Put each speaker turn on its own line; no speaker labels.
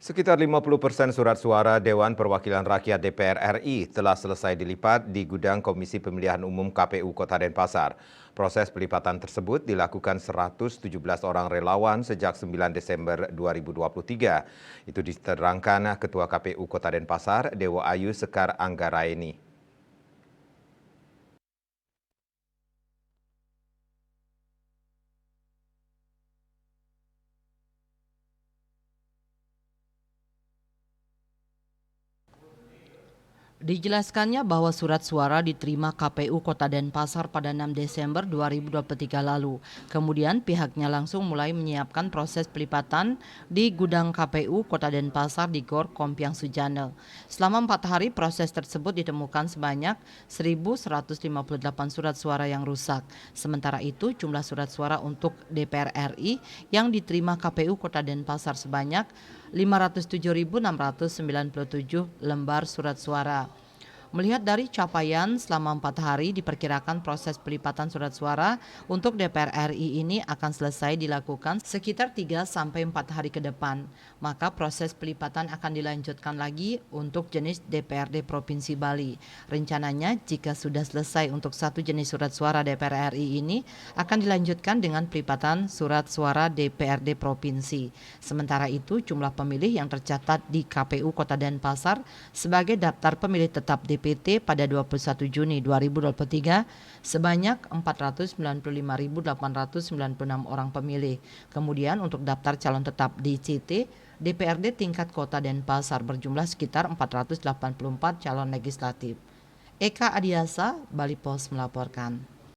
Sekitar 50% surat suara Dewan Perwakilan Rakyat DPR RI telah selesai dilipat di gudang Komisi Pemilihan Umum KPU Kota Denpasar. Proses pelipatan tersebut dilakukan 117 orang relawan sejak 9 Desember 2023. Itu diterangkan Ketua KPU Kota Denpasar, Dewo Ayu Sekar Anggaraeni.
Dijelaskannya bahwa surat suara diterima KPU Kota Denpasar pada 6 Desember 2023 lalu. Kemudian pihaknya langsung mulai menyiapkan proses pelipatan di gudang KPU Kota Denpasar di Gor Kompiang Sujana. Selama 4 hari proses tersebut ditemukan sebanyak 1.158 surat suara yang rusak. Sementara itu jumlah surat suara untuk DPR RI yang diterima KPU Kota Denpasar sebanyak 507.697 lembar surat suara. Melihat dari capaian selama 4 hari, diperkirakan proses pelipatan surat suara untuk DPR RI ini akan selesai dilakukan sekitar 3-4 hari ke depan. Maka proses pelipatan akan dilanjutkan lagi untuk jenis DPRD Provinsi Bali. Rencananya jika sudah selesai untuk satu jenis surat suara DPR RI ini, akan dilanjutkan dengan pelipatan surat suara DPRD Provinsi. Sementara itu jumlah pemilih yang tercatat di KPU Kota Denpasar sebagai daftar pemilih tetap DPT pada 21 Juni 2023 sebanyak 495.896 orang pemilih. Kemudian untuk daftar calon tetap DCT, DPRD tingkat Kota Denpasar berjumlah sekitar 484 calon legislatif. Eka Adiasa, Bali Pos melaporkan.